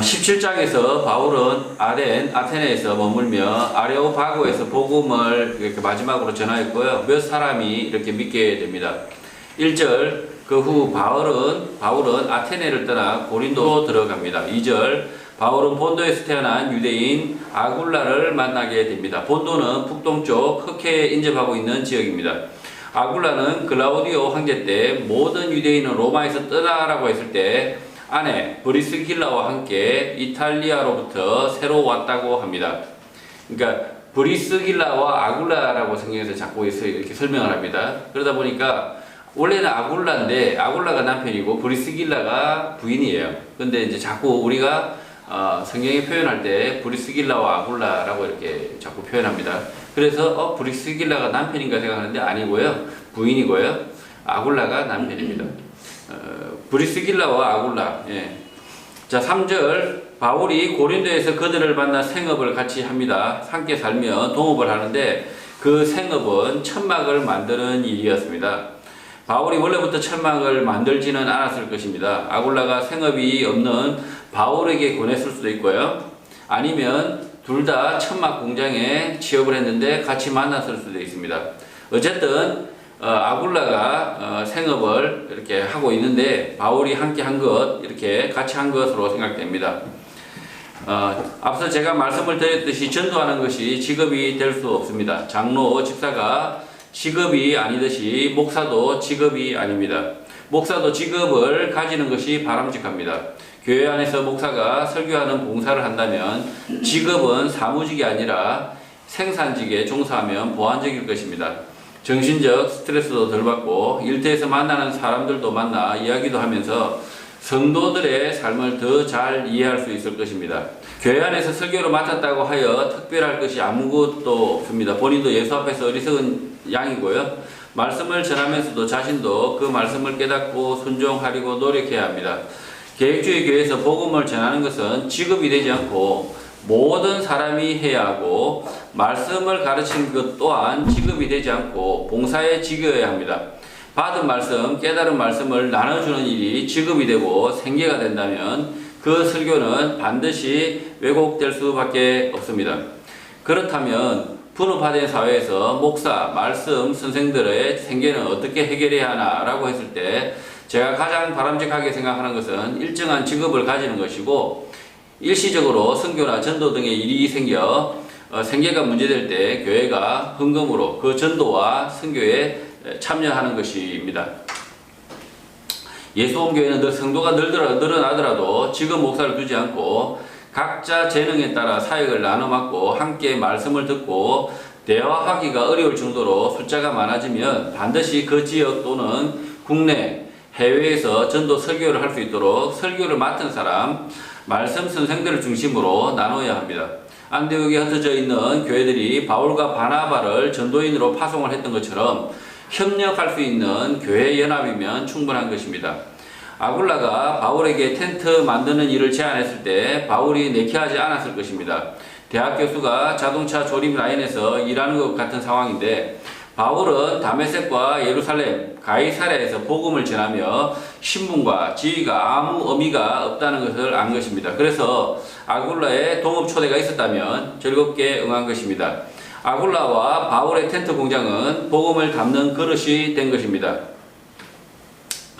17장에서 바울은 아테네에서 머물며 아레오파고에서 복음을 이렇게 마지막으로 전하였고요. 몇 사람이 이렇게 믿게 됩니다. 1절, 그 후 바울은 아테네를 떠나 고린도로 들어갑니다. 2절, 바울은 본도에서 태어난 유대인 아굴라를 만나게 됩니다. 본도는 북동쪽 흑해에 인접하고 있는 지역입니다. 아굴라는 글라우디오 황제 때 모든 유대인은 로마에서 떠나라고 했을 때 아내 브리스길라와 함께 이탈리아로부터 새로 왔다고 합니다. 그러니까 브리스길라와 아굴라라고 성경에서 자꾸 이렇게 설명을 합니다. 그러다 보니까 원래는 아굴라인데 아굴라가 남편이고 브리스길라가 부인이에요. 근데 이제 자꾸 우리가 성경에 표현할 때 브리스길라와 아굴라라고 이렇게 자꾸 표현합니다. 그래서 브리스길라가 남편인가 생각하는데 아니고요. 부인이고요. 아굴라가 남편입니다. 브리스길라와 아굴라. 예. 자, 3절, 바울이 고린도에서 그들을 만나 생업을 같이 합니다. 함께 살며 동업을 하는데 그 생업은 천막을 만드는 일이었습니다. 바울이 원래부터 천막을 만들지는 않았을 것입니다. 아굴라가 생업이 없는 바울에게 권했을 수도 있고요. 아니면 둘 다 천막 공장에 취업을 했는데 같이 만났을 수도 있습니다. 어쨌든 아굴라가 생업을 이렇게 하고 있는데 바울이 함께 한 것, 이렇게 같이 한 것으로 생각됩니다. 앞서 제가 말씀을 드렸듯이 전도하는 것이 직업이 될 수 없습니다. 장로, 집사가 직업이 아니듯이 목사도 직업이 아닙니다. 목사도 직업을 가지는 것이 바람직합니다. 교회 안에서 목사가 설교하는 봉사를 한다면 직업은 사무직이 아니라 생산직에 종사하면 보완적일 것입니다. 정신적 스트레스도 덜 받고 일터에서 만나는 사람들도 만나 이야기도 하면서 성도들의 삶을 더 잘 이해할 수 있을 것입니다. 교회 안에서 설교를 맡았다고 하여 특별할 것이 아무것도 없습니다. 본인도 예수 앞에서 어리석은 양이고요. 말씀을 전하면서도 자신도 그 말씀을 깨닫고 순종하려고 노력해야 합니다. 계획주의 교회에서 복음을 전하는 것은 직업이 되지 않고 모든 사람이 해야 하고 말씀을 가르치는 것 또한 직업이 되지 않고 봉사에 지겨야 합니다. 받은 말씀, 깨달은 말씀을 나눠주는 일이 직업이 되고 생계가 된다면 그 설교는 반드시 왜곡될 수밖에 없습니다. 그렇다면 분업화된 사회에서 목사, 말씀, 선생들의 생계는 어떻게 해결해야 하나라고 했을 때 제가 가장 바람직하게 생각하는 것은 일정한 직업을 가지는 것이고 일시적으로 선교나 전도 등의 일이 생겨 생계가 문제될 때 교회가 헌금으로 그 전도와 선교에 참여하는 것입니다. 예수온 교회는 늘 성도가 늘어나더라도 직업 목사를 두지 않고 각자 재능에 따라 사역을 나눠 맡고 함께 말씀을 듣고 대화하기가 어려울 정도로 숫자가 많아지면 반드시 그 지역 또는 국내, 해외에서 전도 설교를 할 수 있도록 설교를 맡은 사람, 말씀 선생들을 중심으로 나눠야 합니다. 안디옥에 흩어져 있는 교회들이 바울과 바나바를 전도인으로 파송을 했던 것처럼 협력할 수 있는 교회 연합이면 충분한 것입니다. 아굴라가 바울에게 텐트 만드는 일을 제안했을 때 바울이 내키하지 않았을 것입니다. 대학 교수가 자동차 조립 라인에서 일하는 것 같은 상황인데 바울은 다메섹과 예루살렘, 가이사랴에서 복음을 전하며 신분과 지위가 아무 의미가 없다는 것을 안 것입니다. 그래서 아굴라의 동업 초대가 있었다면 즐겁게 응한 것입니다. 아굴라와 바울의 텐트 공장은 복음을 담는 그릇이 된 것입니다.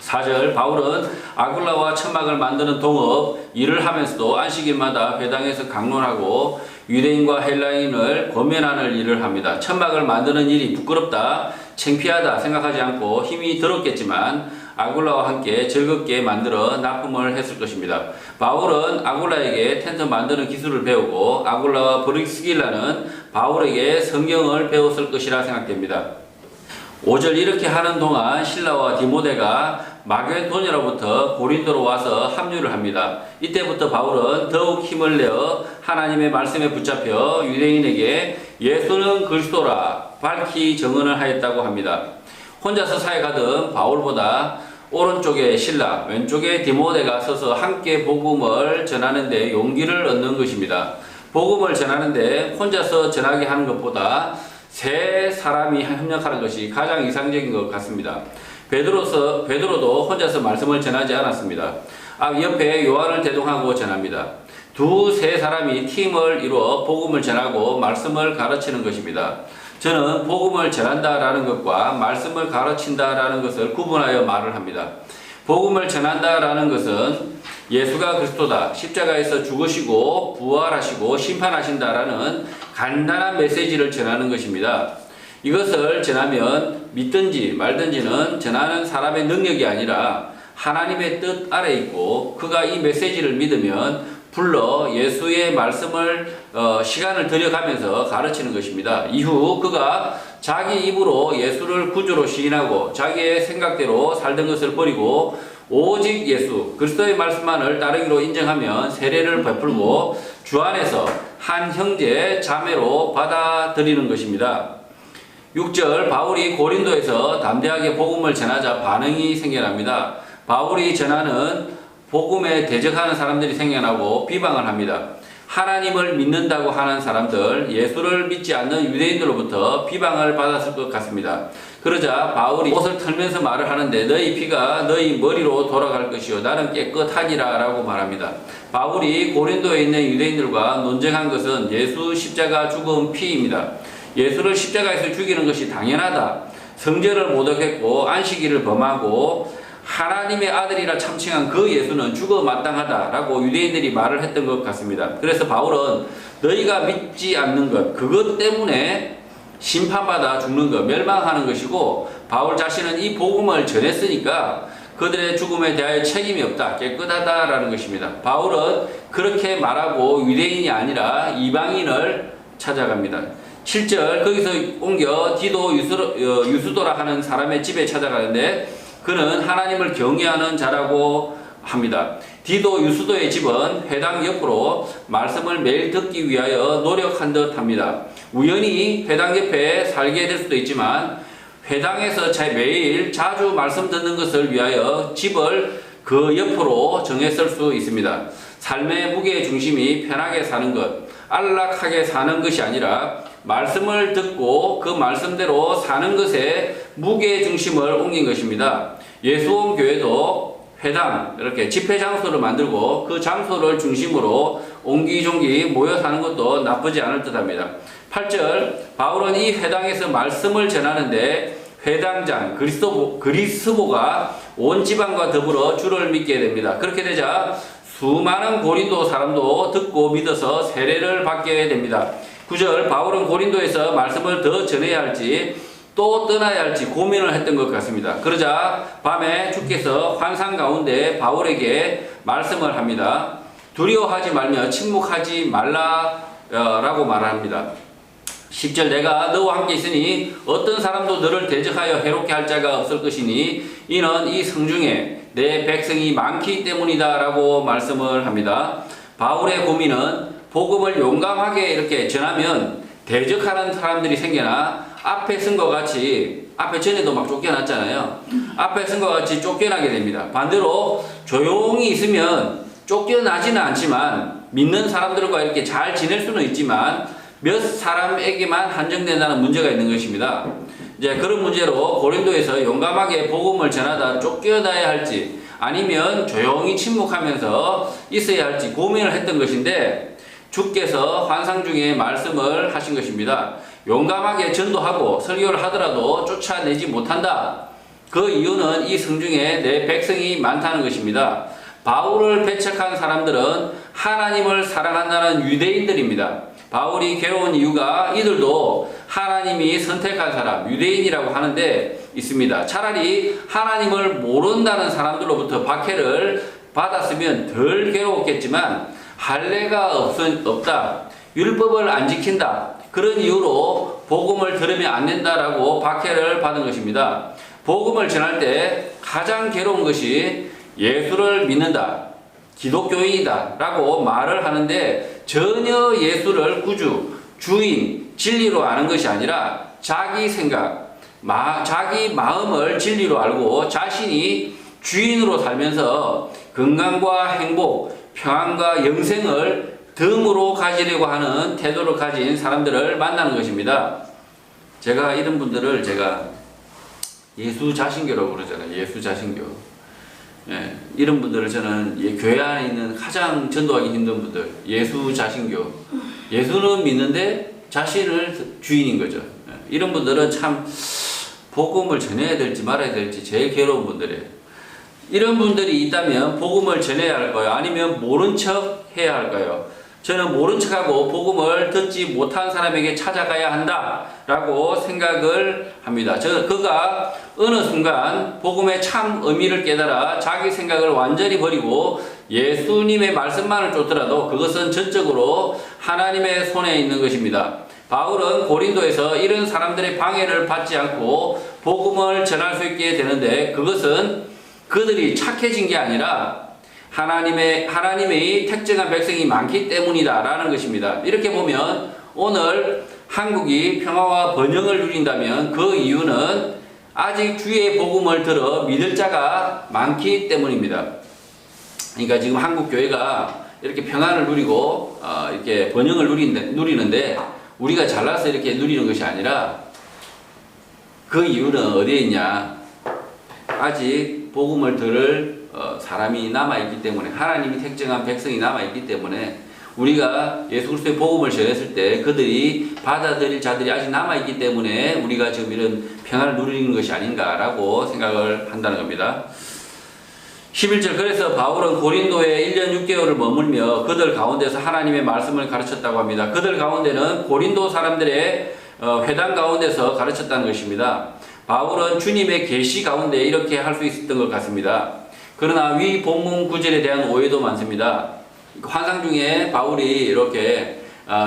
4절, 바울은 아굴라와 천막을 만드는 동업 일을 하면서도 안식일마다 회당에서 강론하고 유대인과 헬라인을 권면하는 일을 합니다. 천막을 만드는 일이 부끄럽다, 창피하다 생각하지 않고 힘이 들었겠지만 아굴라와 함께 즐겁게 만들어 납품을 했을 것입니다. 바울은 아굴라에게 텐트 만드는 기술을 배우고 아굴라와 브리스길라는 바울에게 성경을 배웠을 것이라 생각됩니다. 5절, 이렇게 하는 동안 실라와 디모데가 마게도냐로부터 고린도로 와서 합류를 합니다. 이때부터 바울은 더욱 힘을 내어 하나님의 말씀에 붙잡혀 유대인에게 예수는 그리스도라 밝히 증언을 하였다고 합니다. 혼자서 사역하던 바울보다 오른쪽에 실라, 왼쪽에 디모데가 서서 함께 복음을 전하는 데 용기를 얻는 것입니다. 복음을 전하는데 혼자서 전하게 하는 것보다 세 사람이 협력하는 것이 가장 이상적인 것 같습니다. 베드로도 혼자서 말씀을 전하지 않았습니다. 옆에 요한을 대동하고 전합니다. 두세 사람이 팀을 이루어 복음을 전하고 말씀을 가르치는 것입니다. 저는 복음을 전한다라는 것과 말씀을 가르친다라는 것을 구분하여 말을 합니다. 복음을 전한다라는 것은 예수가 그리스도다, 십자가에서 죽으시고 부활하시고 심판하신다라는 간단한 메시지를 전하는 것입니다. 이것을 전하면 믿든지 말든지는 전하는 사람의 능력이 아니라 하나님의 뜻 아래 있고, 그가 이 메시지를 믿으면 불러 예수의 말씀을 시간을 들여가면서 가르치는 것입니다. 이후 그가 자기 입으로 예수를 구주로 시인하고 자기의 생각대로 살던 것을 버리고 오직 예수 그리스도의 말씀만을 따르기로 인정하면 세례를 베풀고 주 안에서 한 형제 자매로 받아들이는 것입니다. 6절, 바울이 고린도에서 담대하게 복음을 전하자 반응이 생겨납니다. 바울이 전하는 복음에 대적하는 사람들이 생겨나고 비방을 합니다. 하나님을 믿는다고 하는 사람들, 예수를 믿지 않는 유대인들로부터 비방을 받았을 것 같습니다. 그러자 바울이 옷을 털면서 말을 하는데 너희 피가 너희 머리로 돌아갈 것이요 나는 깨끗하니라 라고 말합니다. 바울이 고린도에 있는 유대인들과 논쟁한 것은 예수 십자가 죽음 피입니다. 예수를 십자가에서 죽이는 것이 당연하다, 성전을 모독했고 안식일을 범하고 하나님의 아들이라 참칭한 그 예수는 죽어 마땅하다라고 유대인들이 말을 했던 것 같습니다. 그래서 바울은 너희가 믿지 않는 것, 그것 때문에 심판받아 죽는 것, 멸망하는 것이고, 바울 자신은 이 복음을 전했으니까 그들의 죽음에 대하여 책임이 없다, 깨끗하다라는 것입니다. 바울은 그렇게 말하고 유대인이 아니라 이방인을 찾아갑니다. 7절, 거기서 옮겨 디도 유수도라 하는 사람의 집에 찾아가는데 그는 하나님을 경외하는 자라고 합니다. 디도 유수도의 집은 회당 옆으로 말씀을 매일 듣기 위하여 노력한 듯 합니다. 우연히 회당 옆에 살게 될 수도 있지만 회당에서 매일 자주 말씀 듣는 것을 위하여 집을 그 옆으로 정했을 수 있습니다. 삶의 무게 중심이 편하게 사는 것, 안락하게 사는 것이 아니라 말씀을 듣고 그 말씀대로 사는 것에 무게 중심을 옮긴 것입니다. 예수원 교회도 회당, 이렇게 집회 장소를 만들고 그 장소를 중심으로 옹기종기 모여 사는 것도 나쁘지 않을 듯합니다. 8절, 바울은 이 회당에서 말씀을 전하는데 회당장 그리스보가 온 지방과 더불어 주를 믿게 됩니다. 그렇게 되자 수많은 고린도 사람도 듣고 믿어서 세례를 받게 됩니다. 9절, 바울은 고린도에서 말씀을 더 전해야 할지 또 떠나야 할지 고민을 했던 것 같습니다. 그러자 밤에 주께서 환상 가운데 바울에게 말씀을 합니다. 두려워하지 말며 침묵하지 말라 라고 말합니다. 10절, 내가 너와 함께 있으니 어떤 사람도 너를 대적하여 해롭게 할 자가 없을 것이니 이는 이 성중에 내 백성이 많기 때문이다 라고 말씀을 합니다. 바울의 고민은 복음을 용감하게 이렇게 전하면 대적하는 사람들이 생겨나 앞에 쓴 것 같이, 앞에 전에도 막 쫓겨났잖아요. 앞에 쓴 것 같이 쫓겨나게 됩니다. 반대로 조용히 있으면 쫓겨나지는 않지만 믿는 사람들과 이렇게 잘 지낼 수는 있지만 몇 사람에게만 한정된다는 문제가 있는 것입니다. 이제 그런 문제로 고린도에서 용감하게 복음을 전하다 쫓겨나야 할지 아니면 조용히 침묵하면서 있어야 할지 고민을 했던 것인데 주께서 환상 중에 말씀을 하신 것입니다. 용감하게 전도하고 설교를 하더라도 쫓아내지 못한다. 그 이유는 이 성중에 내 백성이 많다는 것입니다. 바울을 배척한 사람들은 하나님을 사랑한다는 유대인들입니다. 바울이 괴로운 이유가 이들도 하나님이 선택한 사람, 유대인이라고 하는데 있습니다. 차라리 하나님을 모른다는 사람들로부터 박해를 받았으면 덜 괴로웠겠지만 할례가 없다, 율법을 안 지킨다, 그런 이유로 복음을 들으면 안 된다라고 박해를 받은 것입니다. 복음을 전할 때 가장 괴로운 것이 예수를 믿는다, 기독교인이다 라고 말을 하는데 전혀 예수를 구주, 주인, 진리로 아는 것이 아니라 자기 생각, 자기 마음을 진리로 알고 자신이 주인으로 살면서 건강과 행복, 평안과 영생을 덤으로 가지려고 하는 태도를 가진 사람들을 만나는 것입니다. 제가 이런 분들을 예수 자신교라고 그러잖아요. 예수 자신교. 예, 이런 분들을 저는 교회 안에 있는 가장 전도하기 힘든 분들, 예수 자신교. 예수는 믿는데 자신을 주인인 거죠. 예, 이런 분들은 참 복음을 전해야 될지 말아야 될지 제일 괴로운 분들이에요. 이런 분들이 있다면 복음을 전해야 할까요? 아니면 모른 척 해야 할까요? 저는 모른 척하고 복음을 듣지 못한 사람에게 찾아가야 한다라고 생각을 합니다. 그가 어느 순간 복음의 참 의미를 깨달아 자기 생각을 완전히 버리고 예수님의 말씀만을 쫓더라도 그것은 전적으로 하나님의 손에 있는 것입니다. 바울은 고린도에서 이런 사람들의 방해를 받지 않고 복음을 전할 수 있게 되는데 그것은 그들이 착해진 게 아니라 하나님의 택정한 백성이 많기 때문이다 라는 것입니다. 이렇게 보면 오늘 한국이 평화와 번영을 누린다면 그 이유는 아직 주의 복음을 들어 믿을 자가 많기 때문입니다. 그러니까 지금 한국 교회가 이렇게 평안을 누리고 이렇게 번영을 누리는데 우리가 잘나서 이렇게 누리는 것이 아니라 그 이유는 어디에 있냐? 아직 복음을 들을 사람이 남아있기 때문에, 하나님이 택정한 백성이 남아있기 때문에 우리가 예수 그리스도의 복음을 전했을 때 그들이 받아들일 자들이 아직 남아있기 때문에 우리가 지금 이런 평안을 누리는 것이 아닌가라고 생각을 한다는 겁니다. 11절, 그래서 바울은 고린도에 1년 6개월을 머물며 그들 가운데서 하나님의 말씀을 가르쳤다고 합니다. 그들 가운데는 고린도 사람들의 회당 가운데서 가르쳤다는 것입니다. 바울은 주님의 계시 가운데 이렇게 할 수 있었던 것 같습니다. 그러나 위 본문 구절에 대한 오해도 많습니다. 환상 중에 바울이 이렇게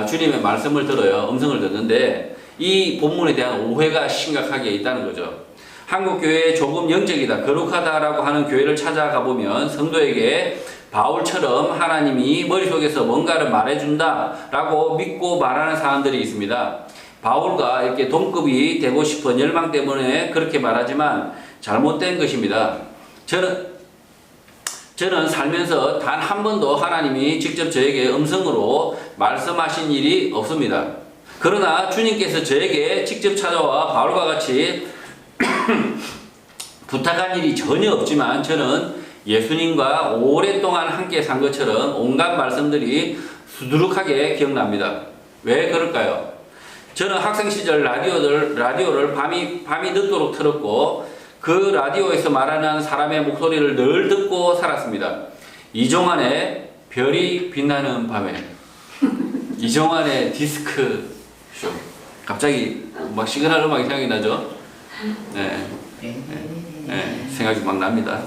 주님의 말씀을 들어요. 음성을 듣는데 이 본문에 대한 오해가 심각하게 있다는 거죠. 한국교회에 조금 영적이다, 거룩하다라고 하는 교회를 찾아가 보면 성도에게 바울처럼 하나님이 머릿속에서 뭔가를 말해준다라고 믿고 말하는 사람들이 있습니다. 바울과 이렇게 동급이 되고 싶은 열망 때문에 그렇게 말하지만 잘못된 것입니다. 저는 살면서 단 한 번도 하나님이 직접 저에게 음성으로 말씀하신 일이 없습니다. 그러나 주님께서 저에게 직접 찾아와 바울과 같이 부탁한 일이 전혀 없지만 저는 예수님과 오랫동안 함께 산 것처럼 온갖 말씀들이 수두룩하게 기억납니다. 왜 그럴까요? 저는 학생 시절 라디오를 밤이 늦도록 틀었고 그 라디오에서 말하는 사람의 목소리를 늘 듣고 살았습니다. 이종환의 별이 빛나는 밤에, 이종환의 디스크 쇼. 갑자기 막 시그널 음악이 생각이 나죠? 네, 생각이 막 납니다.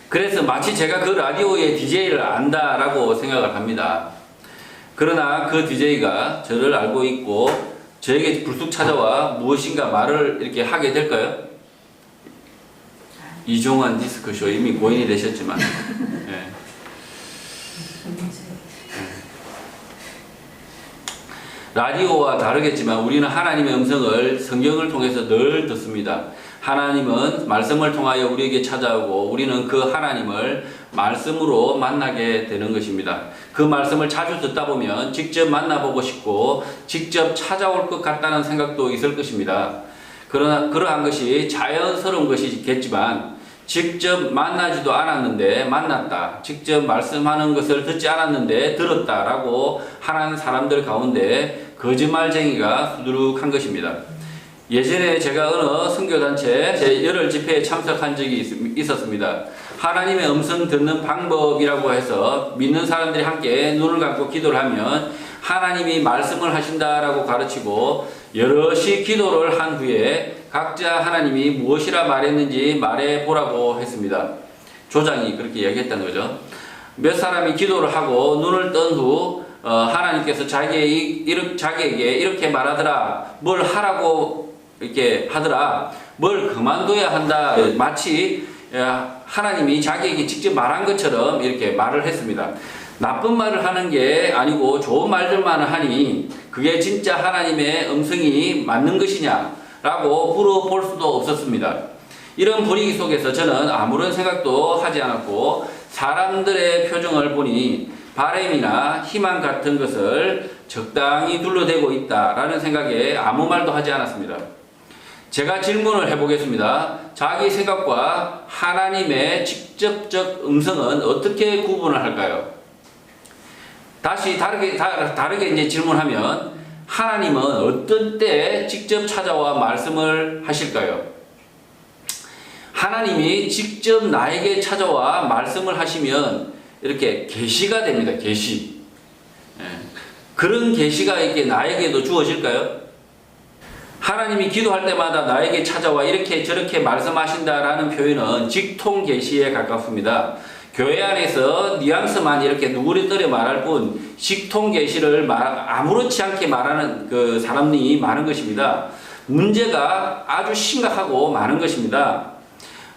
그래서 마치 제가 그 라디오의 DJ를 안다라고 생각을 합니다. 그러나 그 DJ가 저를 알고 있고 저에게 불쑥 찾아와 무엇인가 말을 이렇게 하게 될까요? 이종환 디스크쇼 이미 고인이 되셨지만 네. 라디오와 다르겠지만 우리는 하나님의 음성을 성경을 통해서 늘 듣습니다. 하나님은 말씀을 통하여 우리에게 찾아오고 우리는 그 하나님을 말씀으로 만나게 되는 것입니다. 그 말씀을 자주 듣다 보면 직접 만나보고 싶고 직접 찾아올 것 같다는 생각도 있을 것입니다. 그러나 그러한 것이 자연스러운 것이겠지만 직접 만나지도 않았는데 만났다, 직접 말씀하는 것을 듣지 않았는데 들었다라고 하는 사람들 가운데 거짓말쟁이가 수두룩한 것입니다. 예전에 제가 어느 선교단체 제8월 집회에 참석한 적이 있었습니다. 하나님의 음성 듣는 방법이라고 해서 믿는 사람들이 함께 눈을 감고 기도를 하면 하나님이 말씀을 하신다라고 가르치고 여럿이 기도를 한 후에 각자 하나님이 무엇이라 말했는지 말해보라고 했습니다. 조장이 그렇게 이야기했다는 거죠. 몇 사람이 기도를 하고 눈을 뜬 후 하나님께서 자기에게 이렇게 말하더라, 뭘 하라고 이렇게 하더라, 뭘 그만둬야 한다, 마치 하나님이 자기에게 직접 말한 것처럼 이렇게 말을 했습니다. 나쁜 말을 하는 게 아니고 좋은 말들만 하니 그게 진짜 하나님의 음성이 맞는 것이냐라고 물어볼 수도 없었습니다. 이런 분위기 속에서 저는 아무런 생각도 하지 않았고 사람들의 표정을 보니 바램이나 희망 같은 것을 적당히 둘러대고 있다라는 생각에 아무 말도 하지 않았습니다. 제가 질문을 해보겠습니다. 자기 생각과 하나님의 직접적 음성은 어떻게 구분을 할까요? 다시 다르게 이제 질문하면 하나님은 어떤 때 직접 찾아와 말씀을 하실까요? 하나님이 직접 나에게 찾아와 말씀을 하시면 이렇게 계시가 됩니다. 계시. 그런 계시가 이렇게 나에게도 주어질까요? 하나님이 기도할 때마다 나에게 찾아와 이렇게 저렇게 말씀하신다라는 표현은 직통 계시에 가깝습니다. 교회 안에서 뉘앙스만 이렇게 누구리더러 말할 뿐 직통 계시를 아무렇지 않게 말하는 그 사람이 많은 것입니다. 문제가 아주 심각하고 많은 것입니다.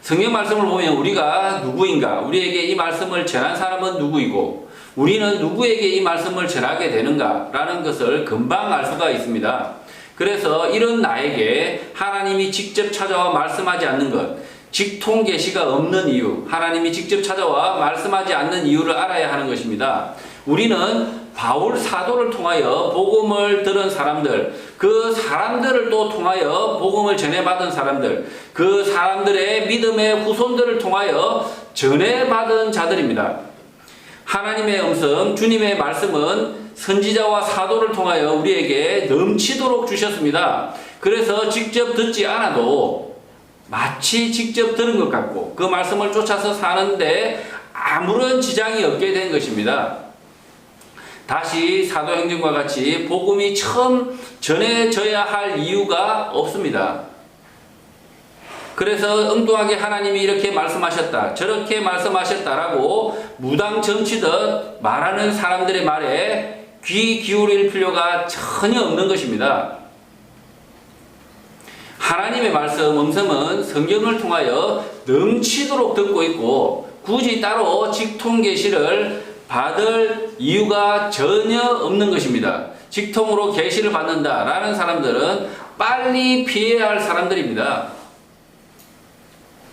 성경 말씀을 보면 우리가 누구인가, 우리에게 이 말씀을 전한 사람은 누구이고 우리는 누구에게 이 말씀을 전하게 되는가라는 것을 금방 알 수가 있습니다. 그래서 이런 나에게 하나님이 직접 찾아와 말씀하지 않는 것, 직통 계시가 없는 이유, 하나님이 직접 찾아와 말씀하지 않는 이유를 알아야 하는 것입니다. 우리는 바울 사도를 통하여 복음을 들은 사람들, 그 사람들을 또 통하여 복음을 전해받은 사람들, 그 사람들의 믿음의 후손들을 통하여 전해받은 자들입니다. 하나님의 음성, 주님의 말씀은 선지자와 사도를 통하여 우리에게 넘치도록 주셨습니다. 그래서 직접 듣지 않아도 마치 직접 들은 것 같고 그 말씀을 쫓아서 사는데 아무런 지장이 없게 된 것입니다. 다시 사도행전과 같이 복음이 처음 전해져야 할 이유가 없습니다. 그래서 엉뚱하게 하나님이 이렇게 말씀하셨다, 저렇게 말씀하셨다라고 무당 점치듯 말하는 사람들의 말에 귀 기울일 필요가 전혀 없는 것입니다. 하나님의 말씀, 음성은 성경을 통하여 넘치도록 듣고 있고 굳이 따로 직통 계시를 받을 이유가 전혀 없는 것입니다. 직통으로 계시를 받는다라는 사람들은 빨리 피해야 할 사람들입니다.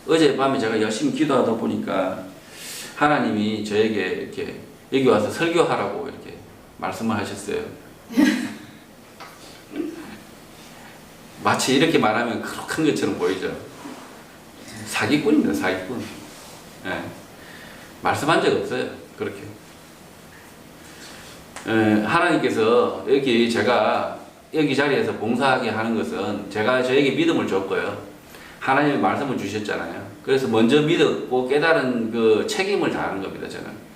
어젯밤에 제가 열심히 기도하다 보니까 하나님이 저에게 이렇게 여기 와서 설교하라고 이렇게 말씀을 하셨어요. 마치 이렇게 말하면 거룩한 것처럼 보이죠. 사기꾼입니다. 사기꾼. 예. 말씀한 적 없어요. 그렇게. 하나님께서 제가 여기 자리에서 봉사하게 하는 것은 제가 저에게 믿음을 줬고요. 하나님의 말씀을 주셨잖아요. 그래서 먼저 믿었고 깨달은 그 책임을 다하는 겁니다. 저는.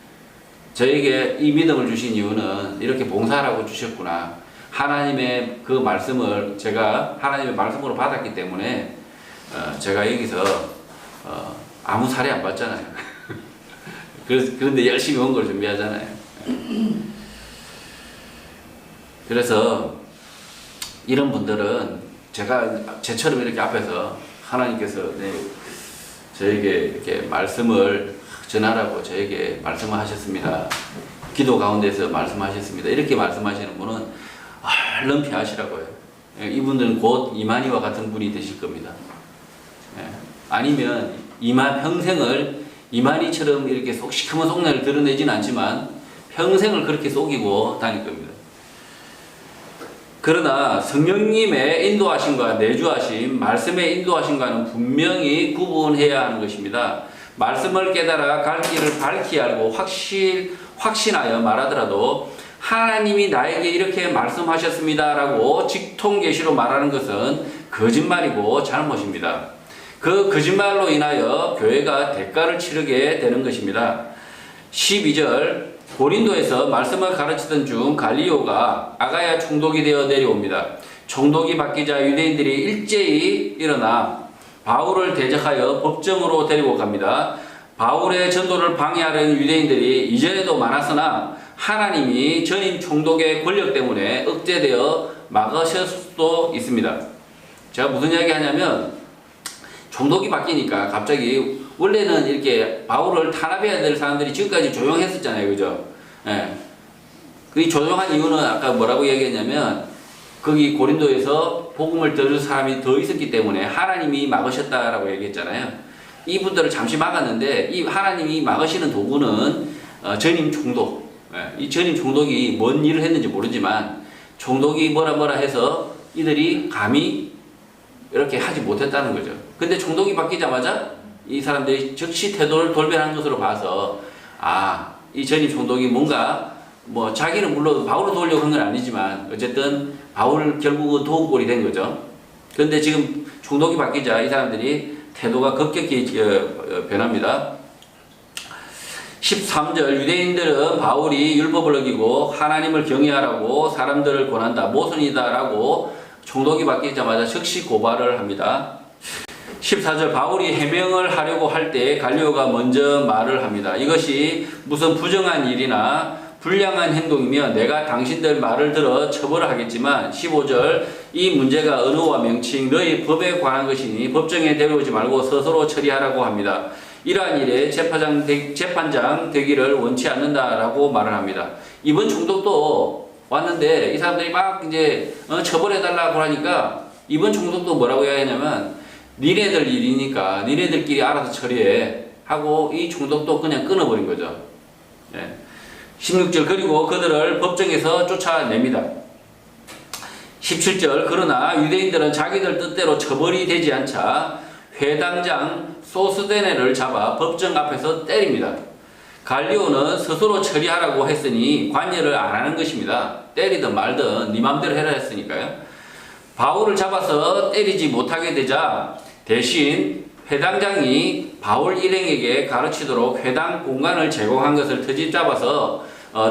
저에게 이 믿음을 주신 이유는 이렇게 봉사하라고 주셨구나. 하나님의 그 말씀을 제가 하나님의 말씀으로 받았기 때문에 제가 여기서 아무 살해 안 받잖아요. 그런데 열심히 온 걸 준비하잖아요. 그래서 이런 분들은 제처럼 이렇게 앞에서 하나님께서 저에게 이렇게 말씀을 전하라고 저에게 말씀을 하셨습니다. 기도 가운데서 말씀하셨습니다. 이렇게 말씀하시는 분은 얼른 피하시라고요. 이분들은 곧 이만희와 같은 분이 되실 겁니다. 아니면 평생을 이만희처럼 이렇게 시커먼 속내를 드러내진 않지만 평생을 그렇게 속이고 다닐 겁니다. 그러나 성령님의 인도하심과 내주하심, 말씀의 인도하심과는 분명히 구분해야 하는 것입니다. 말씀을 깨달아 갈 길을 밝히 알고 확신하여 말하더라도 하나님이 나에게 이렇게 말씀하셨습니다 라고 직통계시로 말하는 것은 거짓말이고 잘못입니다. 그 거짓말로 인하여 교회가 대가를 치르게 되는 것입니다. 12절 고린도에서 말씀을 가르치던 중 갈리오가 아가야 총독이 되어 내려옵니다. 총독이 바뀌자 유대인들이 일제히 일어나 바울을 대적하여 법정으로 데리고 갑니다. 바울의 전도를 방해하려는 유대인들이 이전에도 많았으나 하나님이 전임 총독의 권력 때문에 억제되어 막으실 수도 있습니다. 제가 무슨 이야기 하냐면 총독이 바뀌니까 갑자기 원래는 이렇게 바울을 탄압해야 될 사람들이 지금까지 조용했었잖아요. 그죠? 예. 그 조용한 이유는 아까 뭐라고 얘기했냐면 거기 고린도에서 복음을 들을 사람이 더 있었기 때문에 하나님이 막으셨다라고 얘기했잖아요. 이분들을 잠시 막았는데 이 하나님이 막으시는 도구는 전임 총독. 이 전임 총독이 뭔 일을 했는지 모르지만 총독이 뭐라 해서 이들이 감히 이렇게 하지 못했다는 거죠. 근데 총독이 바뀌자마자 이 사람들이 즉시 태도를 돌변한 것으로 봐서 이 전임 총독이 뭔가 뭐 자기는 물론 바울을 도우려고 한 건 아니지만 어쨌든 바울을 결국은 도운 꼴이 된 거죠. 그런데 지금 총독이 바뀌자 이 사람들이 태도가 급격히 변합니다. 13절 유대인들은 바울이 율법을 어기고 하나님을 경외하라고 사람들을 권한다. 모순이다라고 총독이 바뀌자마자 즉시 고발을 합니다. 14절 바울이 해명을 하려고 할 때 갈리오가 먼저 말을 합니다. 이것이 무슨 부정한 일이나 불량한 행동이며 내가 당신들 말을 들어 처벌을 하겠지만 15절 이 문제가 언어와 명칭 너희 법에 관한 것이니 법정에 데려오지 말고 스스로 처리하라고 합니다. 이러한 일에 재판장 되기를 원치 않는다라고 말을 합니다. 이번 총독도 왔는데 이 사람들이 막 이제 처벌해달라고 하니까 이번 총독도 뭐라고 해야 하냐면 니네들 일이니까 니네들끼리 알아서 처리해 하고 이 총독도 그냥 끊어버린 거죠. 16절 그리고 그들을 법정에서 쫓아냅니다. 17절 그러나 유대인들은 자기들 뜻대로 처벌이 되지 않자 회당장 소스데네를 잡아 법정 앞에서 때립니다. 갈리오는 스스로 처리하라고 했으니 관여를 안 하는 것입니다. 때리든 말든 네 맘대로 해라 했으니까요. 바울을 잡아서 때리지 못하게 되자 대신 회당장이 바울 일행에게 가르치도록 회당 공간을 제공한 것을 트집 잡아서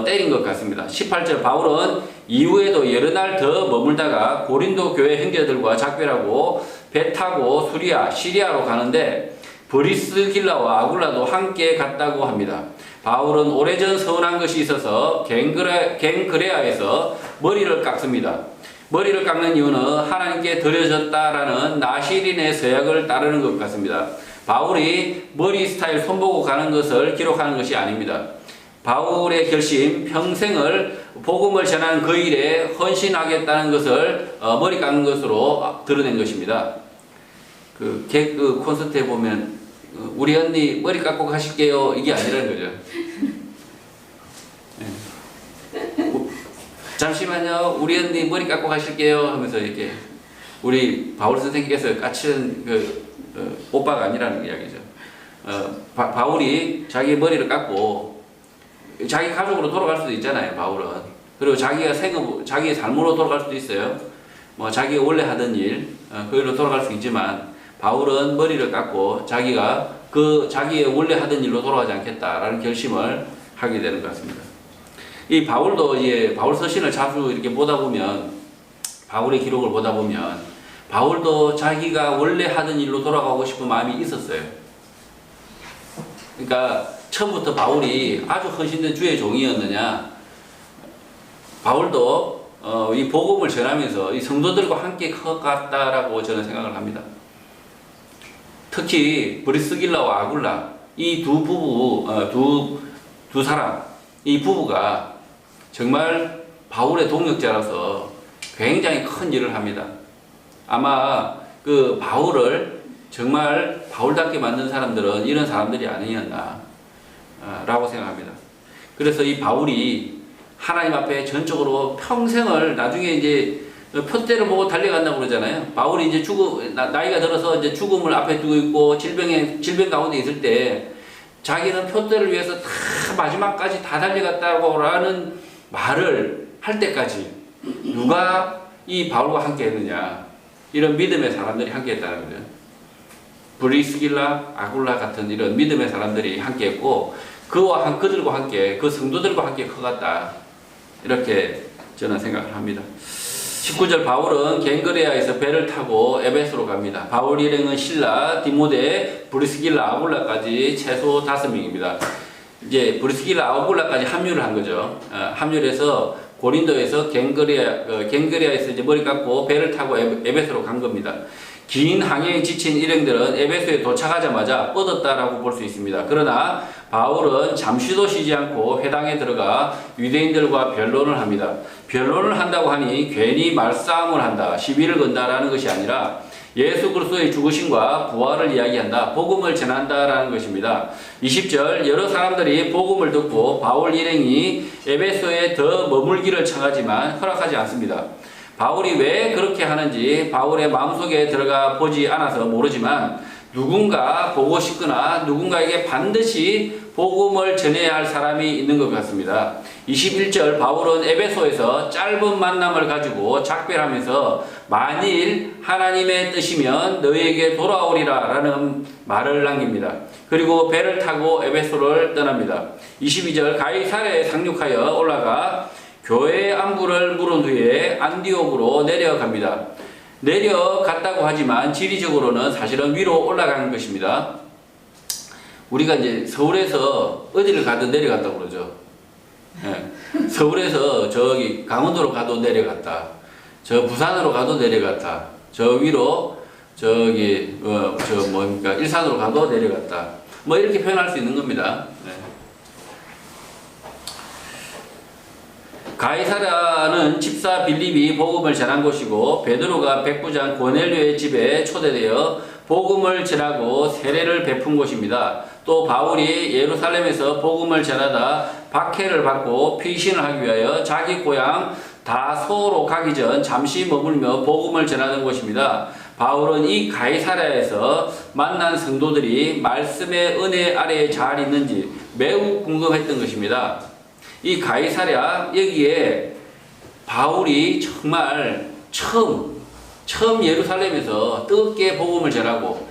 때린 것 같습니다. 18절 바울은 이후에도 여러 날 더 머물다가 고린도 교회 형제들과 작별하고 배 타고 수리아, 시리아로 가는데 브리스길라와 아굴라도 함께 갔다고 합니다. 바울은 오래전 서운한 것이 있어서 갱그레아에서 머리를 깎습니다. 머리를 깎는 이유는 하나님께 드려졌다라는 나시린의 서약을 따르는 것 같습니다. 바울이 머리 스타일 손보고 가는 것을 기록하는 것이 아닙니다. 바울의 결심, 평생을 복음을 전하는 그 일에 헌신하겠다는 것을 머리 깎는 것으로 드러낸 것입니다. 그 개그 콘서트에 보면 우리 언니 머리 깎고 가실게요 이게 아니라는 거죠. 잠시만요 우리 언니 머리 깎고 가실게요 하면서 이렇게 우리 바울 선생님께서 까치는 오빠가 아니라는 이야기죠. 바울이 자기 머리를 깎고 자기 가족으로 돌아갈 수도 있잖아요. 바울은. 그리고 자기가 자기의 삶으로 돌아갈 수도 있어요. 뭐 자기가 원래 하던 일 그걸로 돌아갈 수 있지만 바울은 머리를 깎고 자기가 자기의 원래 하던 일로 돌아가지 않겠다라는 결심을 하게 되는 것 같습니다. 이 바울도 이제 바울 서신을 자주 이렇게 보다 보면 바울의 기록을 보다 보면 바울도 자기가 원래 하던 일로 돌아가고 싶은 마음이 있었어요. 그러니까 처음부터 바울이 아주 헌신된 주의 종이었느냐? 바울도 이 복음을 전하면서 이 성도들과 함께 커갔다라고 저는 생각을 합니다. 특히 브리스길라와 아굴라 이 두 부부 두 사람 이 부부가 정말 바울의 동역자라서 굉장히 큰 일을 합니다. 아마 그 바울을 정말 바울답게 만든 사람들은 이런 사람들이 아니었나 라고 생각합니다. 그래서 이 바울이 하나님 앞에 전적으로 평생을 나중에 이제 표대를 보고 달려간다고 그러잖아요. 바울이 이제 나이가 들어서 이제 죽음을 앞에 두고 있고 질병 가운데 있을 때 자기는 표대를 위해서 다 마지막까지 다 달려갔다고 라는 말을 할 때까지 누가 이 바울과 함께 했느냐. 이런 믿음의 사람들이 함께 했다는 거죠. 브리스길라, 아굴라 같은 이런 믿음의 사람들이 함께 했고 그들과 함께 그 성도들과 함께 커갔다. 이렇게 저는 생각을 합니다. 19절 바울은 갱그레아에서 배를 타고 에베소로 갑니다. 바울 일행은 실라, 디모데, 브리스길라, 아굴라까지 최소 5명입니다. 이제 브리스길라, 아굴라까지 합류를 한 거죠. 합류를 해서 고린도에서 갱그레아에서 이제 머리 깎고 배를 타고 에베소로 간 겁니다. 긴 항해에 지친 일행들은 에베소에 도착하자마자 뻗었다라고 볼 수 있습니다. 그러나 바울은 잠시도 쉬지 않고 회당에 들어가 유대인들과 변론을 합니다. 변론을 한다고 하니 괜히 말싸움을 한다, 시비를 건다라는 것이 아니라 예수 그리스도의 죽으심과 부활을 이야기한다, 복음을 전한다라는 것입니다. 20절 여러 사람들이 복음을 듣고 바울 일행이 에베소에 더 머물기를 청하지만 허락하지 않습니다. 바울이 왜 그렇게 하는지 바울의 마음속에 들어가 보지 않아서 모르지만 누군가 보고 싶거나 누군가에게 반드시 복음을 전해야 할 사람이 있는 것 같습니다. 21절 바울은 에베소에서 짧은 만남을 가지고 작별하면서 만일 하나님의 뜻이면 너희에게 돌아오리라 라는 말을 남깁니다. 그리고 배를 타고 에베소를 떠납니다. 22절 가이사랴에 상륙하여 올라가 교회의 안부를 물은 후에 안디옥으로 내려갑니다. 내려갔다고 하지만 지리적으로는 사실은 위로 올라간 것입니다. 우리가 이제 서울에서 어디를 가든 내려갔다고 그러죠. 예. 서울에서 저기 강원도로 가도 내려갔다. 저 부산으로 가도 내려갔다. 저 위로 저기 일산으로 가도 내려갔다. 뭐 이렇게 표현할 수 있는 겁니다. 네. 가이사랴는 집사 빌립이 복음을 전한 곳이고 베드로가 백부장 고넬료의 집에 초대되어 복음을 전하고 세례를 베푼 곳입니다. 또 바울이 예루살렘에서 복음을 전하다 박해를 받고 피신을 하기 위하여 자기 고향 다소로 가기 전 잠시 머물며 복음을 전하는 곳입니다. 바울은 이 가이사랴에서 만난 성도들이 말씀의 은혜 아래에 잘 있는지 매우 궁금했던 것입니다. 이 가이사랴 여기에 바울이 정말 처음 예루살렘에서 뜨겁게 복음을 전하고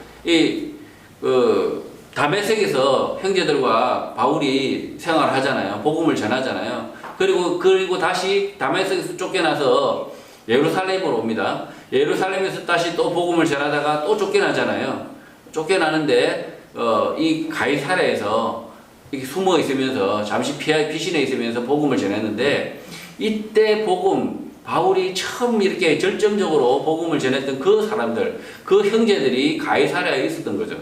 다메섹에서 형제들과 바울이 생활하잖아요. 복음을 전하잖아요. 그리고 다시 다메섹에서 쫓겨나서 예루살렘으로 옵니다. 예루살렘에서 다시 또 복음을 전하다가 또 쫓겨나잖아요. 쫓겨나는데 이 가이사랴에서 이렇게 숨어 있으면서 잠시 피신해 있으면서 복음을 전했는데 이때 바울이 처음 이렇게 절정적으로 복음을 전했던 그 사람들, 그 형제들이 가이사랴에 있었던 거죠.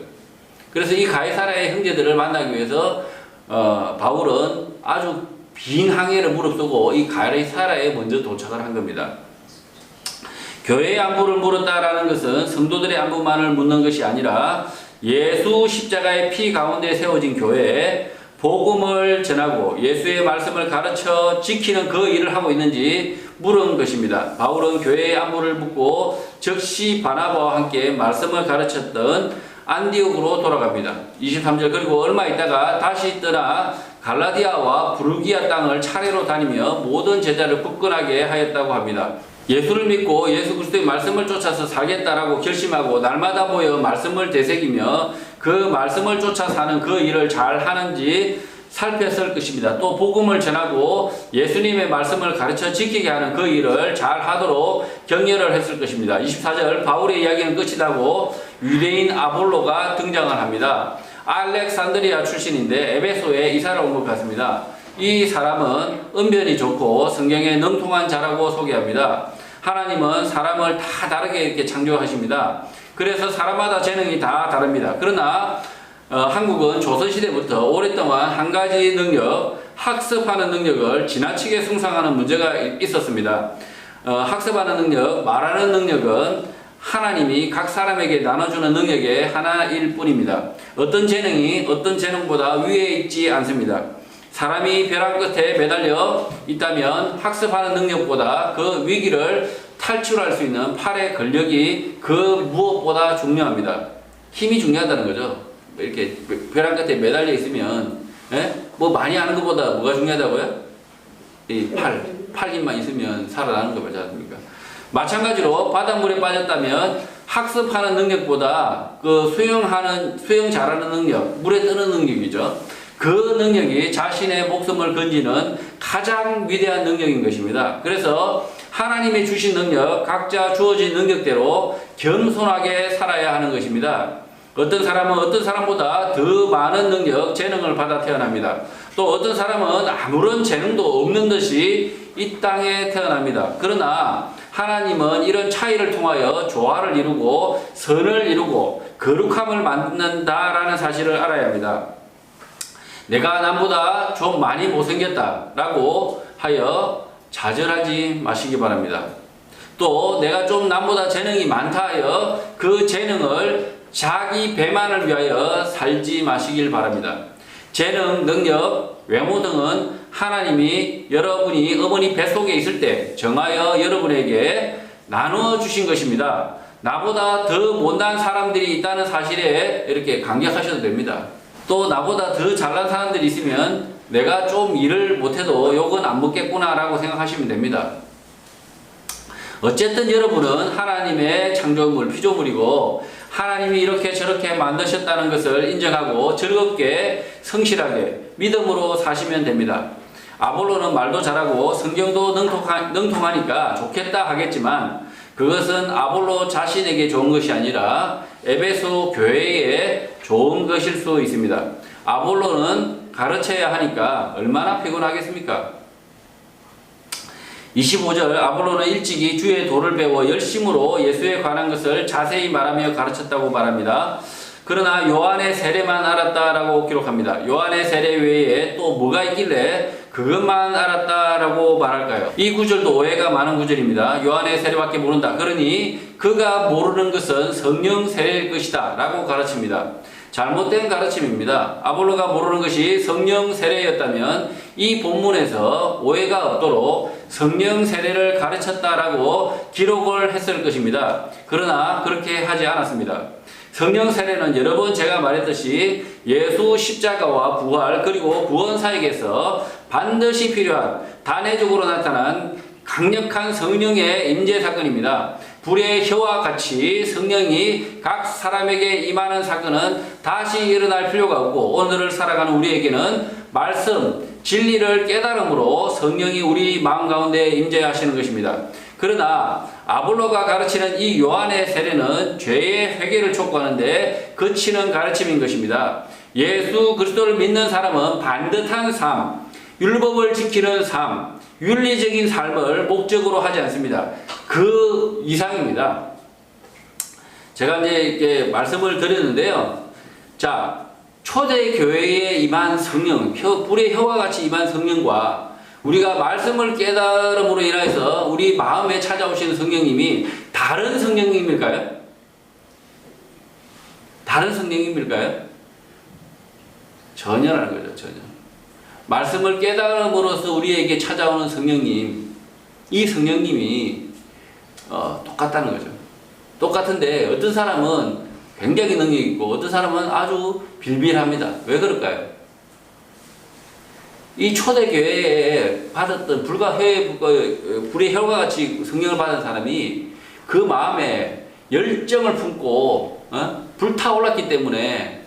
그래서 이 가이사랴의 형제들을 만나기 위해서 바울은 아주 긴 항해를 무릅쓰고 이 가이사랴에 먼저 도착을 한 겁니다. 교회의 안부를 물었다라는 것은 성도들의 안부만을 묻는 것이 아니라 예수 십자가의 피 가운데 세워진 교회에 복음을 전하고 예수의 말씀을 가르쳐 지키는 그 일을 하고 있는지 물은 것입니다. 바울은 교회의 안부를 묻고 즉시 바나바와 함께 말씀을 가르쳤던 안디옥으로 돌아갑니다. 23절 그리고 얼마 있다가 다시 떠나 갈라디아와 부르기아 땅을 차례로 다니며 모든 제자를 굳건하게 하였다고 합니다. 예수를 믿고 예수 그리스도의 말씀을 쫓아서 살겠다라고 결심하고 날마다 모여 말씀을 되새기며 그 말씀을 쫓아 사는 그 일을 잘 하는지 살폈을 것입니다. 또 복음을 전하고 예수님의 말씀을 가르쳐 지키게 하는 그 일을 잘 하도록 격려를 했을 것입니다. 24절 바울의 이야기는 끝이 나고 유대인 아볼로가 등장을 합니다. 알렉산드리아 출신인데 에베소에 이사를 온 것 같습니다. 이 사람은 언변이 좋고 성경에 능통한 자라고 소개합니다. 하나님은 사람을 다 다르게 이렇게 창조하십니다. 그래서 사람마다 재능이 다 다릅니다. 그러나 한국은 조선시대부터 오랫동안 한 가지 능력, 학습하는 능력을 지나치게 숭상하는 문제가 있었습니다. 학습하는 능력, 말하는 능력은 하나님이 각 사람에게 나눠주는 능력의 하나일 뿐입니다. 어떤 재능이 어떤 재능보다 위에 있지 않습니다. 사람이 벼랑 끝에 매달려 있다면 학습하는 능력보다 그 위기를 탈출할 수 있는 팔의 근력이 그 무엇보다 중요합니다. 힘이 중요하다는 거죠. 이렇게 벼랑 끝에 매달려 있으면 뭐 많이 하는 것보다 뭐가 중요하다고요? 이 팔 힘만 있으면 살아나는 거 맞지 않습니까? 마찬가지로 바닷물에 빠졌다면 학습하는 능력보다 그 수영 잘하는 능력, 물에 뜨는 능력이죠. 그 능력이 자신의 목숨을 건지는 가장 위대한 능력인 것입니다. 그래서 하나님의 주신 능력, 각자 주어진 능력대로 겸손하게 살아야 하는 것입니다. 어떤 사람은 어떤 사람보다 더 많은 능력, 재능을 받아 태어납니다. 또 어떤 사람은 아무런 재능도 없는 듯이 이 땅에 태어납니다. 그러나 하나님은 이런 차이를 통하여 조화를 이루고 선을 이루고 거룩함을 만든다라는 사실을 알아야 합니다. 내가 남보다 좀 많이 못생겼다라고 하여 좌절하지 마시기 바랍니다. 또 내가 좀 남보다 재능이 많다 하여 그 재능을 자기 배만을 위하여 살지 마시길 바랍니다. 재능, 능력, 외모 등은 하나님이 여러분이 어머니 뱃속에 있을 때 정하여 여러분에게 나누어 주신 것입니다. 나보다 더 못난 사람들이 있다는 사실에 이렇게 감격하셔도 됩니다. 또 나보다 더 잘난 사람들이 있으면 내가 좀 일을 못해도 욕은 안 먹겠구나 라고 생각하시면 됩니다. 어쨌든 여러분은 하나님의 창조물, 피조물이고 하나님이 이렇게 저렇게 만드셨다는 것을 인정하고 즐겁게 성실하게 믿음으로 사시면 됩니다. 아볼로는 말도 잘하고 성경도 능통하니까 좋겠다 하겠지만 그것은 아볼로 자신에게 좋은 것이 아니라 에베소 교회에 좋은 것일 수 있습니다. 아볼로는 가르쳐야 하니까 얼마나 피곤하겠습니까? 25절 아볼로는 일찍이 주의 도를 배워 열심으로 예수에 관한 것을 자세히 말하며 가르쳤다고 말합니다. 그러나 요한의 세례만 알았다라고 기록합니다. 요한의 세례 외에 또 뭐가 있길래 그것만 알았다라고 말할까요? 이 구절도 오해가 많은 구절입니다. 요한의 세례밖에 모른다. 그러니 그가 모르는 것은 성령 세례일 것이다 라고 가르칩니다. 잘못된 가르침입니다. 아볼로가 모르는 것이 성령 세례였다면 이 본문에서 오해가 없도록 성령 세례를 가르쳤다라고 기록을 했을 것입니다. 그러나 그렇게 하지 않았습니다. 성령 세례는 여러 번 제가 말했듯이 예수 십자가와 부활 그리고 구원사역에서 반드시 필요한 단회적으로 나타난 강력한 성령의 임재 사건입니다. 불의 혀와 같이 성령이 각 사람에게 임하는 사건은 다시 일어날 필요가 없고 오늘을 살아가는 우리에게는 말씀, 진리를 깨달음으로 성령이 우리 마음 가운데 임재하시는 것입니다. 그러나 아볼로가 가르치는 이 요한의 세례는 죄의 회개를 촉구하는데 그치는 가르침인 것입니다. 예수 그리스도를 믿는 사람은 반듯한 삶, 율법을 지키는 삶, 윤리적인 삶을 목적으로 하지 않습니다. 그 이상입니다. 제가 이제 이렇게 말씀을 드렸는데요. 자, 초대 교회에 임한 성령, 불의 혀와 같이 임한 성령과 우리가 말씀을 깨달음으로 인해서 우리 마음에 찾아오시는 성령님이 다른 성령님일까요? 다른 성령님일까요? 전혀라는 거죠, 전혀. 말씀을 깨달음으로써 우리에게 찾아오는 성령님, 이 성령님이 똑같다는 거죠. 똑같은데 어떤 사람은 굉장히 능력이 있고 어떤 사람은 아주 빌빌합니다. 왜 그럴까요? 이 초대교회에 받았던 불의 혈과 같이 성령을 받은 사람이 그 마음에 열정을 품고 불타올랐기 때문에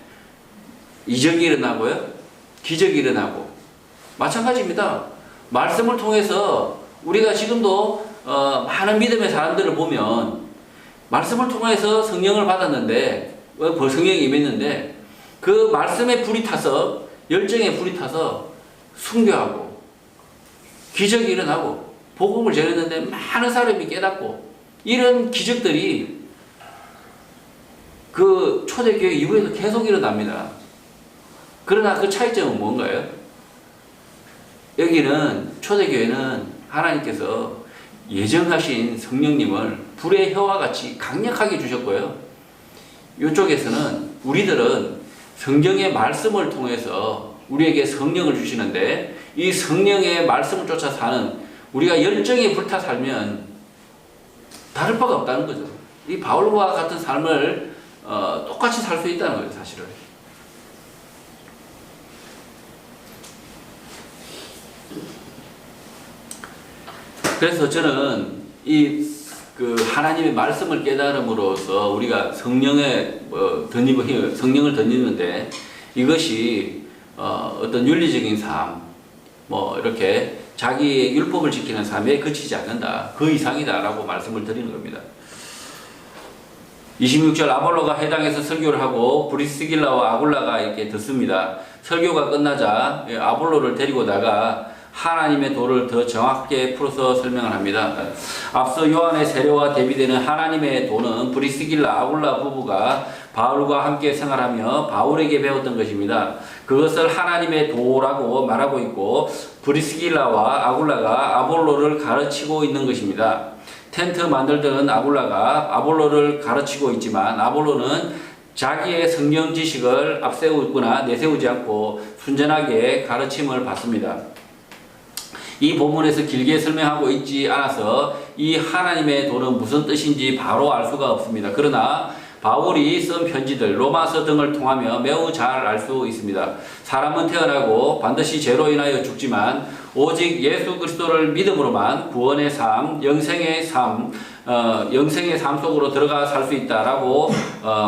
이적이 일어나고요. 기적이 일어나고 마찬가지입니다. 말씀을 통해서 우리가 지금도 많은 믿음의 사람들을 보면 말씀을 통해서 성령을 받았는데 성령이 임했는데 그 말씀에 불이 타서 열정에 불이 타서 순교하고 기적이 일어나고 복음을 전했는데 많은 사람이 깨닫고 이런 기적들이 그 초대교회 이후에도 계속 일어납니다. 그러나 그 차이점은 뭔가요? 여기는 초대교회는 하나님께서 예정하신 성령님을 불의 혀와 같이 강력하게 주셨고요. 이쪽에서는 우리들은 성경의 말씀을 통해서 우리에게 성령을 주시는데 이 성령의 말씀을 쫓아 사는 우리가 열정에 불타 살면 다를 바가 없다는 거죠. 이 바울과 같은 삶을 똑같이 살 수 있다는 거죠, 사실은. 그래서 저는 하나님의 말씀을 깨달음으로써 우리가 성령을 던지는데 이것이 어떤 윤리적인 삶, 이렇게 자기의 율법을 지키는 삶에 그치지 않는다. 그 이상이다라고 말씀을 드리는 겁니다. 26절 아볼로가 해당해서 설교를 하고 브리스길라와 아굴라가 이렇게 듣습니다. 설교가 끝나자 아볼로를 데리고 나가 하나님의 도를 더 정확하게 풀어서 설명을 합니다. 앞서 요한의 세례와 대비되는 하나님의 도는 브리스길라 아굴라 부부가 바울과 함께 생활하며 바울에게 배웠던 것입니다. 그것을 하나님의 도라고 말하고 있고 브리스길라와 아굴라가 아볼로를 가르치고 있는 것입니다. 텐트 만들던 아굴라가 아볼로를 가르치고 있지만 아볼로는 자기의 성경 지식을 앞세우거나 내세우지 않고 순전하게 가르침을 받습니다. 이 본문에서 길게 설명하고 있지 않아서 이 하나님의 도는 무슨 뜻인지 바로 알 수가 없습니다. 그러나 바울이 쓴 편지들, 로마서 등을 통하며 매우 잘 알 수 있습니다. 사람은 태어나고 반드시 죄로 인하여 죽지만 오직 예수 그리스도를 믿음으로만 구원의 삶, 영생의 삶 속으로 들어가 살 수 있다라고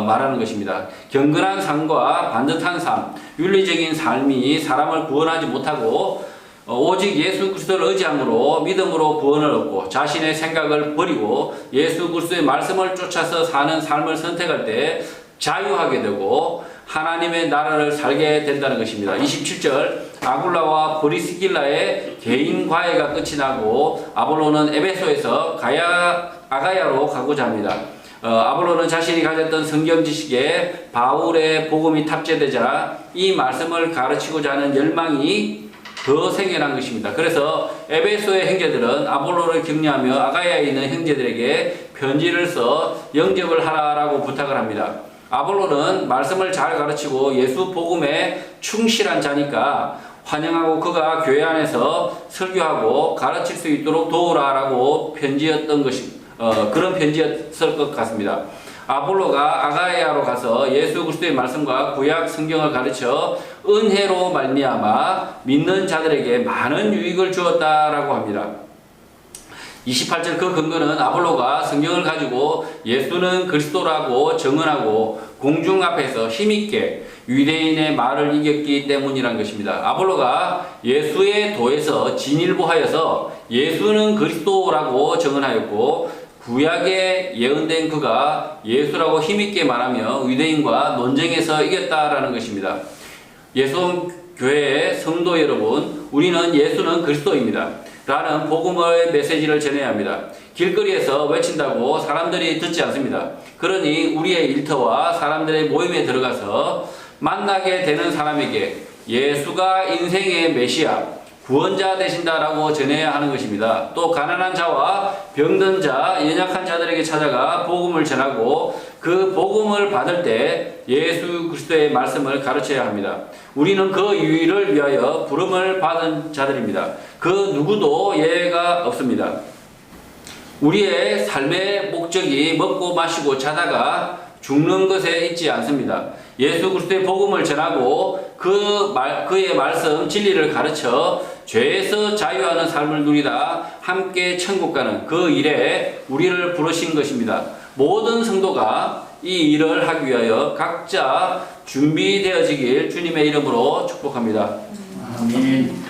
말하는 것입니다. 경건한 삶과 반듯한 삶, 윤리적인 삶이 사람을 구원하지 못하고 오직 예수 그리스도를 의지함으로 믿음으로 구원을 얻고 자신의 생각을 버리고 예수 그리스도의 말씀을 쫓아서 사는 삶을 선택할 때 자유하게 되고 하나님의 나라를 살게 된다는 것입니다. 27절 아굴라와 브리스길라의 개인 과외가 끝이 나고 아볼로는 에베소에서 아가야로 가고자 합니다. 아볼로는 자신이 가졌던 성경 지식에 바울의 복음이 탑재되자 이 말씀을 가르치고자 하는 열망이 더 생겨난 것입니다. 그래서 에베소의 형제들은 아볼로를 격려하며 아가야에 있는 형제들에게 편지를 써 영접을 하라라고 부탁을 합니다. 아볼로는 말씀을 잘 가르치고 예수 복음에 충실한 자니까 환영하고 그가 교회 안에서 설교하고 가르칠 수 있도록 도우라라고 편지였던 그런 편지였을 것 같습니다. 아볼로가 아가야로 가서 예수 그리스도의 말씀과 구약 성경을 가르쳐 은혜로 말미암아 믿는 자들에게 많은 유익을 주었다라고 합니다. 28절 그 근거는 아볼로가 성경을 가지고 예수는 그리스도라고 증언하고 공중 앞에서 힘있게 유대인의 말을 이겼기 때문이란 것입니다. 아볼로가 예수의 도에서 진일보하여서 예수는 그리스도라고 증언하였고 구약에 예언된 그가 예수라고 힘있게 말하며 유대인과 논쟁에서 이겼다라는 것입니다. 예수교회의 성도 여러분, 우리는 예수는 그리스도입니다. 라는 복음의 메시지를 전해야 합니다. 길거리에서 외친다고 사람들이 듣지 않습니다. 그러니 우리의 일터와 사람들의 모임에 들어가서 만나게 되는 사람에게 예수가 인생의 메시아, 구원자 되신다라고 전해야 하는 것입니다. 또 가난한 자와 병든 자, 연약한 자들에게 찾아가 복음을 전하고 그 복음을 받을 때 예수 그리스도의 말씀을 가르쳐야 합니다. 우리는 그 유의를 위하여 부름을 받은 자들입니다. 그 누구도 예외가 없습니다. 우리의 삶의 목적이 먹고 마시고 자다가 죽는 것에 있지 않습니다. 예수 그리스도의 복음을 전하고 그의 말씀 진리를 가르쳐 죄에서 자유하는 삶을 누리다 함께 천국 가는 그 일에 우리를 부르신 것입니다. 모든 성도가 이 일을 하기 위하여 각자 준비되어지길 주님의 이름으로 축복합니다. 아멘.